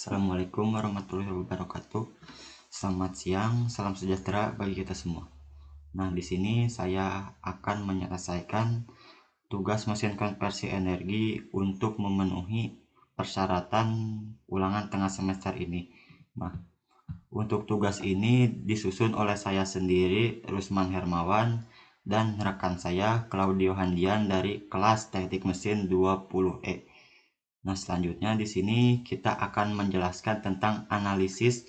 Assalamualaikum warahmatullahi wabarakatuh. Selamat siang, salam sejahtera bagi kita semua. Nah, di sini saya akan menyelesaikan tugas mesin konversi energi untuk memenuhi persyaratan ulangan tengah semester ini. Nah, untuk tugas ini disusun oleh saya sendiri, Rusman Hermawan, dan rekan saya, Claudio Handian dari kelas Teknik Mesin 20E. Nah, selanjutnya di sini kita akan menjelaskan tentang analisis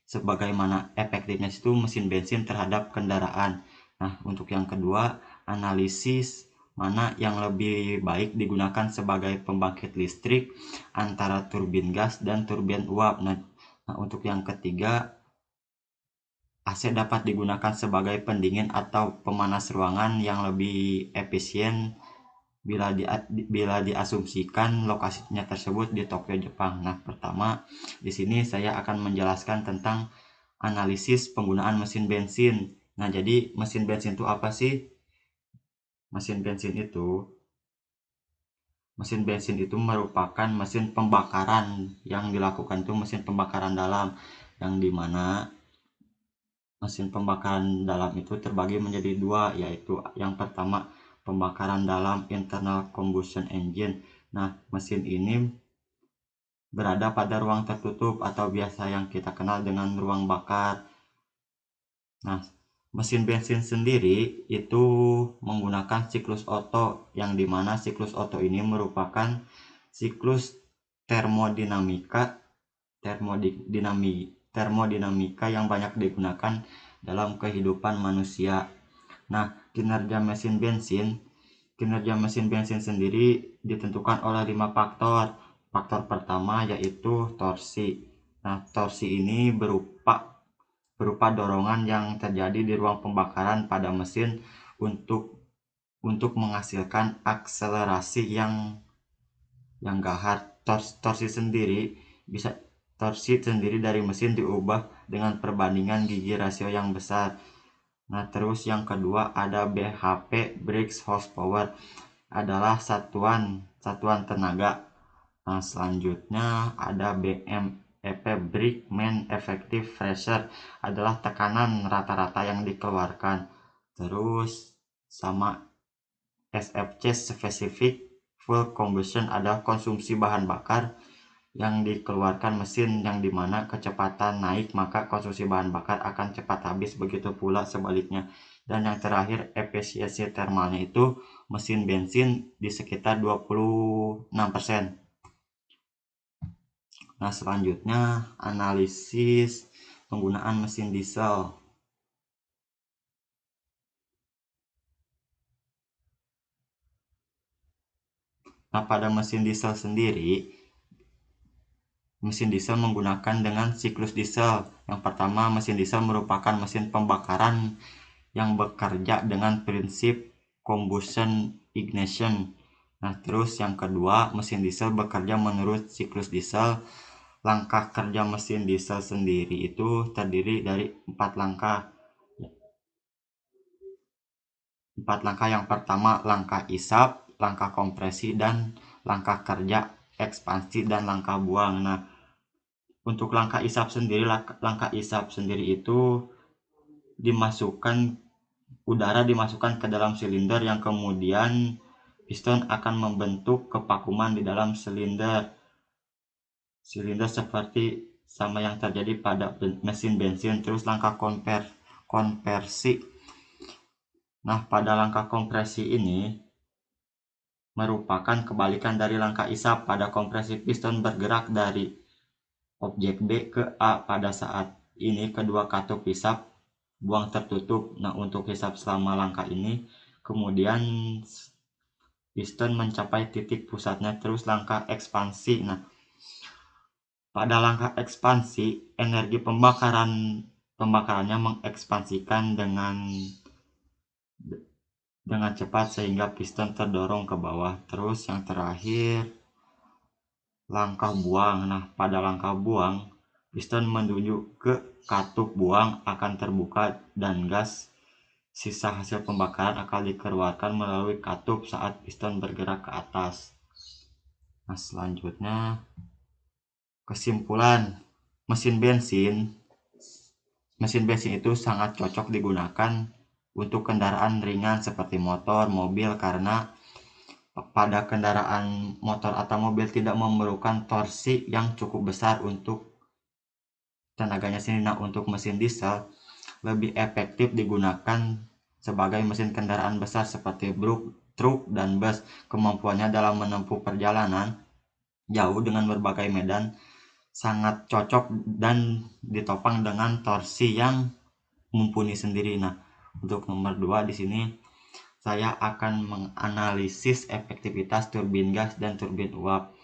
sebagaimana efektifnya itu mesin bensin terhadap kendaraan. Nah, untuk yang kedua, analisis mana yang lebih baik digunakan sebagai pembangkit listrik antara turbin gas dan turbin uap. Nah, untuk yang ketiga, AC dapat digunakan sebagai pendingin atau pemanas ruangan yang lebih efisien bila diasumsikan lokasinya tersebut di Tokyo, Jepang. Nah, pertama di sini saya akan menjelaskan tentang analisis penggunaan mesin bensin. Nah, jadi mesin bensin itu apa sih? Mesin bensin itu merupakan mesin pembakaran yang dilakukan itu mesin pembakaran dalam, yang dimana mesin pembakaran dalam itu terbagi menjadi dua, yaitu yang pertama pembakaran dalam internal combustion engine. Nah, mesin ini berada pada ruang tertutup atau biasa yang kita kenal dengan ruang bakar. Nah, mesin bensin sendiri itu menggunakan siklus Otto, yang dimana siklus Otto ini merupakan siklus termodinamika yang banyak digunakan dalam kehidupan manusia. Nah, kinerja mesin bensin sendiri ditentukan oleh 5 faktor. Faktor pertama yaitu torsi. Nah, torsi ini berupa dorongan yang terjadi di ruang pembakaran pada mesin untuk menghasilkan akselerasi yang gahar. Torsi sendiri dari mesin diubah dengan perbandingan gigi rasio yang besar. Nah, terus yang kedua ada BHP, Briggs Horsepower, adalah satuan tenaga. Nah, selanjutnya ada BMEP, Brickman Effective Pressure, adalah tekanan rata-rata yang dikeluarkan. Terus sama SFC, Specific Fuel Combustion, adalah konsumsi bahan bakar yang dikeluarkan mesin, yang dimana kecepatan naik maka konsumsi bahan bakar akan cepat habis, begitu pula sebaliknya. Dan yang terakhir efisiensi termalnya itu mesin bensin di sekitar 26%. Nah, selanjutnya analisis penggunaan mesin diesel. Nah, pada mesin diesel sendiri, mesin diesel menggunakan dengan siklus diesel. Yang pertama, mesin diesel merupakan mesin pembakaran yang bekerja dengan prinsip combustion ignition. Nah, terus yang kedua, mesin diesel bekerja menurut siklus diesel. Langkah kerja mesin diesel sendiri itu terdiri dari 4 langkah. 4 langkah. Yang pertama, langkah isap, langkah kompresi, dan langkah kerja ekspansi, dan langkah buang. Nah, untuk langkah isap sendiri itu udara dimasukkan ke dalam silinder, yang kemudian piston akan membentuk kevakuman di dalam silinder seperti sama yang terjadi pada mesin bensin. Terus langkah konversi. Nah, pada langkah kompresi ini merupakan kebalikan dari langkah isap. Pada kompresi, piston bergerak dari objek B ke A. Pada saat ini kedua katup hisap buang tertutup. Nah, untuk hisap selama langkah ini, kemudian piston mencapai titik pusatnya. Terus langkah ekspansi. Nah, pada langkah ekspansi, energi pembakarannya mengekspansikan dengan cepat sehingga piston terdorong ke bawah. Terus yang terakhir, langkah buang. Nah, pada langkah buang, piston menuju ke katup buang akan terbuka dan gas sisa hasil pembakaran akan dikeluarkan melalui katup saat piston bergerak ke atas. Nah, selanjutnya Kesimpulan, mesin bensin itu sangat cocok digunakan untuk kendaraan ringan seperti motor, mobil, karena pada kendaraan motor atau mobil tidak memerlukan torsi yang cukup besar untuk tenaganya sendiri. Nah, untuk mesin diesel lebih efektif digunakan sebagai mesin kendaraan besar seperti truk dan bus. Kemampuannya dalam menempuh perjalanan jauh dengan berbagai medan sangat cocok dan ditopang dengan torsi yang mumpuni sendiri. Nah, untuk nomor 2 di sini saya akan menganalisis efektivitas turbin gas dan turbin uap.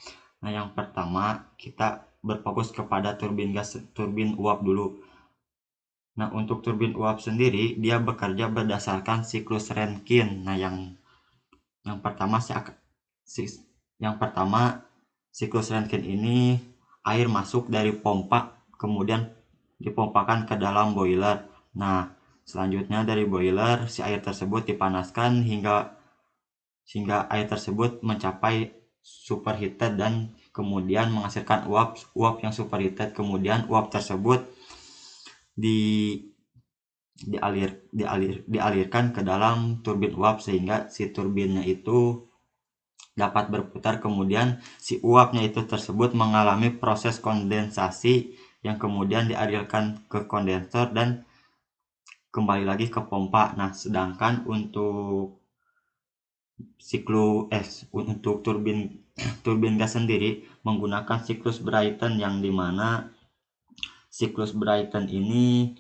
Nah, yang pertama kita berfokus kepada turbin gas, turbin uap dulu. Nah, untuk turbin uap sendiri dia bekerja berdasarkan siklus Rankine. Nah, yang pertama siklus Rankine ini air masuk dari pompa kemudian dipompakan ke dalam boiler. Nah, selanjutnya dari boiler si air tersebut dipanaskan hingga air tersebut mencapai superheated dan kemudian menghasilkan uap yang superheated. Kemudian uap tersebut dialirkan ke dalam turbin uap sehingga si turbinnya itu dapat berputar. Kemudian si uapnya itu tersebut mengalami proses kondensasi yang kemudian dialirkan ke kondensor dan kembali lagi ke pompa. Nah, sedangkan untuk turbin gas sendiri menggunakan siklus Brayton, yang dimana siklus Brayton ini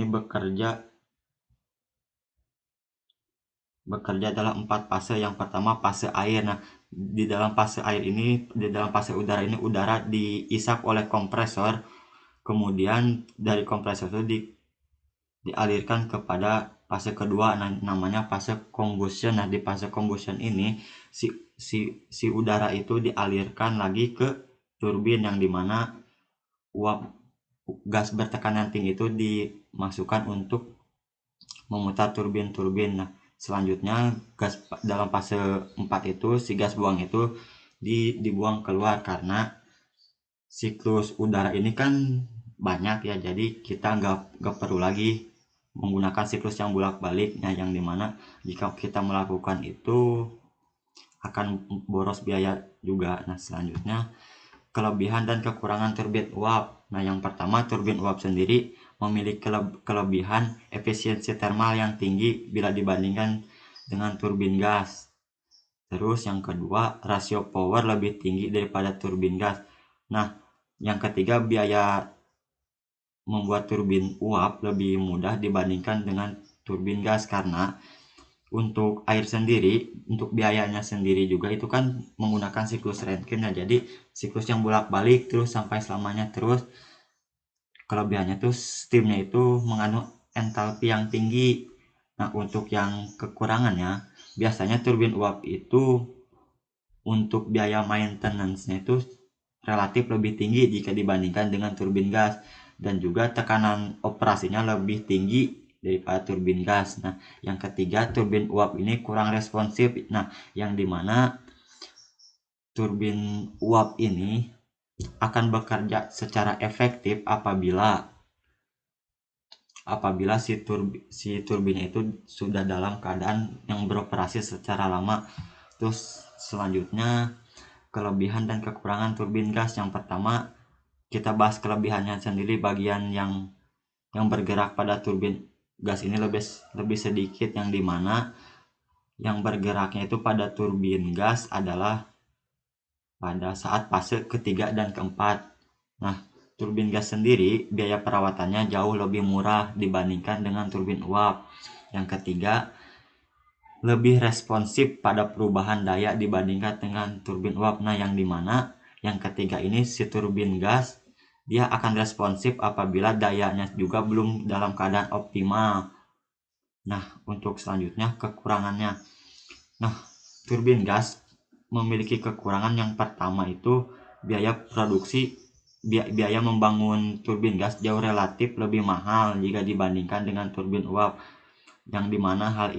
bekerja dalam 4 fase. Yang pertama fase air. Nah, di dalam fase udara ini udara diisap oleh kompresor, kemudian dari kompresor itu dialirkan kepada fase kedua, namanya fase combustion. Nah, di fase combustion ini si udara itu dialirkan lagi ke turbin, yang dimana uap gas bertekanan tinggi itu dimasukkan untuk memutar turbin-turbin. Nah, selanjutnya gas dalam fase 4 itu si gas buang itu dibuang keluar, karena siklus udara ini kan banyak ya, jadi kita nggak perlu lagi menggunakan siklus yang bolak-balik. Nah, yang dimana jika kita melakukan itu akan boros biaya juga. Nah, selanjutnya kelebihan dan kekurangan turbin uap. Nah, yang pertama, turbin uap sendiri memiliki kelebihan efisiensi termal yang tinggi bila dibandingkan dengan turbin gas. Terus yang kedua, rasio power lebih tinggi daripada turbin gas. Nah, yang ketiga, biaya membuat turbin uap lebih mudah dibandingkan dengan turbin gas, karena untuk air sendiri, untuk biayanya sendiri juga itu kan menggunakan siklus Rankine. Nah, jadi siklus yang bolak-balik terus sampai selamanya. Terus kelebihannya tuh steamnya itu mengandung entalpi yang tinggi. Nah, untuk yang kekurangannya, biasanya turbin uap itu untuk biaya maintenance-nya itu relatif lebih tinggi jika dibandingkan dengan turbin gas, dan juga tekanan operasinya lebih tinggi daripada turbin gas. Nah, yang ketiga, turbin uap ini kurang responsif. Nah, yang dimana turbin uap ini akan bekerja secara efektif apabila si turbin itu sudah dalam keadaan yang beroperasi secara lama. Terus selanjutnya kelebihan dan kekurangan turbin gas. Yang pertama, kita bahas kelebihannya sendiri. Bagian yang bergerak pada turbin gas ini lebih sedikit, yang dimana yang bergeraknya itu pada turbin gas adalah pada saat fase ketiga dan keempat. Nah, turbin gas sendiri biaya perawatannya jauh lebih murah dibandingkan dengan turbin uap. Yang ketiga, lebih responsif pada perubahan daya dibandingkan dengan turbin uap. Nah, yang dimana yang ketiga ini, si turbin gas dia akan responsif apabila dayanya juga belum dalam keadaan optimal. Nah, untuk selanjutnya kekurangannya. Nah, turbin gas memiliki kekurangan. Yang pertama itu biaya produksi. Biaya membangun turbin gas jauh relatif lebih mahal jika dibandingkan dengan turbin uap, yang dimana hal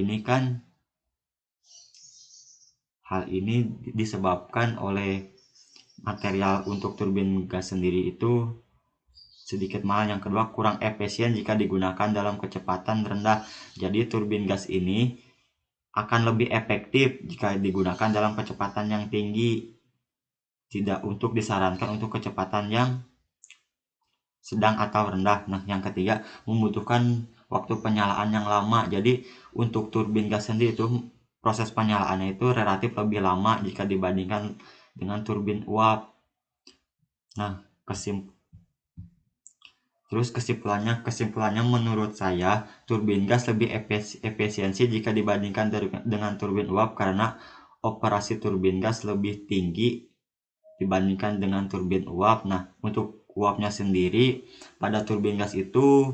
ini disebabkan oleh material untuk turbin gas sendiri itu sedikit mahal. Yang kedua, kurang efisien jika digunakan dalam kecepatan rendah. Jadi turbin gas ini akan lebih efektif jika digunakan dalam kecepatan yang tinggi. Tidak untuk disarankan untuk kecepatan yang sedang atau rendah. Nah, yang ketiga, membutuhkan waktu penyalaan yang lama. Jadi untuk turbin gas sendiri itu proses penyalaannya itu relatif lebih lama jika dibandingkan dengan turbin uap. Nah, kesimpulannya menurut saya turbin gas lebih efisiensi jika dibandingkan dengan turbin uap karena operasi turbin gas lebih tinggi dibandingkan dengan turbin uap. Nah, untuk uapnya sendiri pada turbin gas itu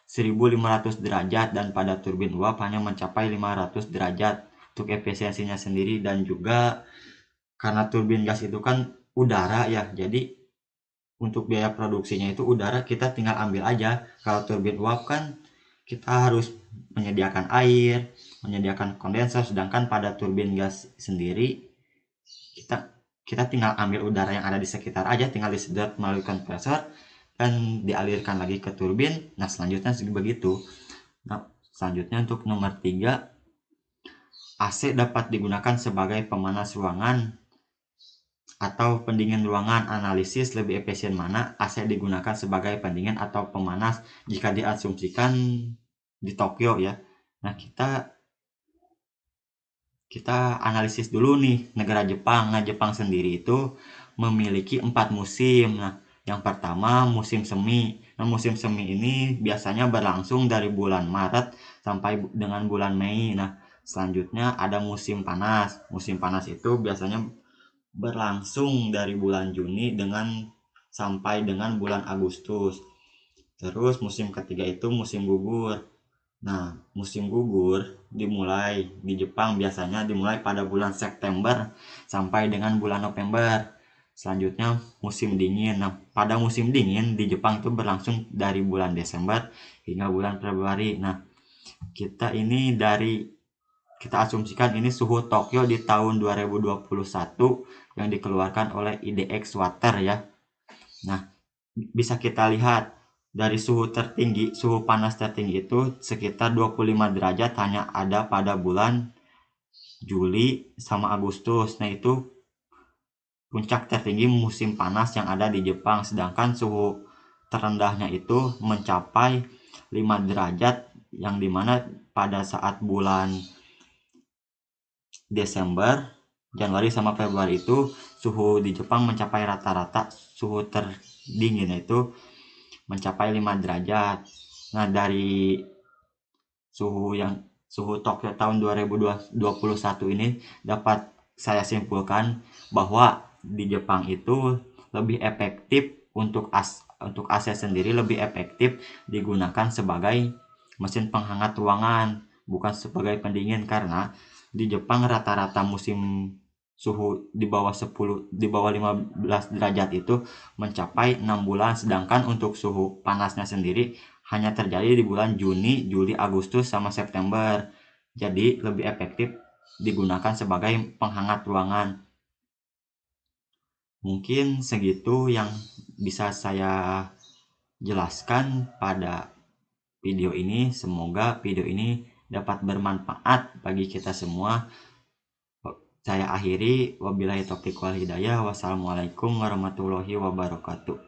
1500 derajat dan pada turbin uap hanya mencapai 500 derajat untuk efisiensinya sendiri. Dan juga karena turbin gas itu kan udara ya, jadi untuk biaya produksinya itu udara kita tinggal ambil aja. Kalau turbin uap kan kita harus menyediakan air, menyediakan kondensor, sedangkan pada turbin gas sendiri kita tinggal ambil udara yang ada di sekitar aja, tinggal disedot melalui kompresor dan dialirkan lagi ke turbin. Nah, selanjutnya begitu. Nah, selanjutnya untuk nomor 3, AC dapat digunakan sebagai pemanas ruangan atau pendingin ruangan. Analisis lebih efisien mana AC digunakan sebagai pendingin atau pemanas jika diasumsikan di Tokyo ya. Nah, kita analisis dulu nih negara Jepang. Nah, Jepang sendiri itu memiliki 4 musim. Nah, yang pertama musim semi. Nah, musim semi ini biasanya berlangsung dari bulan Maret sampai dengan bulan Mei. Nah, selanjutnya ada musim panas. Musim panas itu biasanya berlangsung dari bulan Juni sampai dengan bulan Agustus. Terus musim ketiga itu musim gugur. Nah, musim gugur di Jepang biasanya dimulai pada bulan September sampai dengan bulan November. Selanjutnya musim dingin. Nah, pada musim dingin di Jepang itu berlangsung dari bulan Desember hingga bulan Februari. Nah, kita asumsikan ini suhu Tokyo di tahun 2021 yang dikeluarkan oleh IDX Water ya. Nah, bisa kita lihat dari suhu panas tertinggi itu sekitar 25 derajat hanya ada pada bulan Juli sama Agustus. Nah, itu puncak tertinggi musim panas yang ada di Jepang, sedangkan suhu terendahnya itu mencapai 5 derajat yang dimana pada saat bulan Desember, Januari sama Februari itu suhu di Jepang mencapai rata-rata suhu terdingin itu mencapai 5 derajat. Nah, dari suhu Tokyo tahun 2021 ini dapat saya simpulkan bahwa di Jepang itu lebih efektif untuk AC sendiri lebih efektif digunakan sebagai mesin penghangat ruangan, bukan sebagai pendingin, karena di Jepang rata-rata musim suhu di bawah 15 derajat itu mencapai 6 bulan, sedangkan untuk suhu panasnya sendiri hanya terjadi di bulan Juni, Juli, Agustus sama September. Jadi lebih efektif digunakan sebagai penghangat ruangan. Mungkin segitu yang bisa saya jelaskan pada video ini. Semoga video ini dapat bermanfaat bagi kita semua. Saya akhiri, wabillahi taufiq wal hidayah. Wassalamualaikum warahmatullahi wabarakatuh.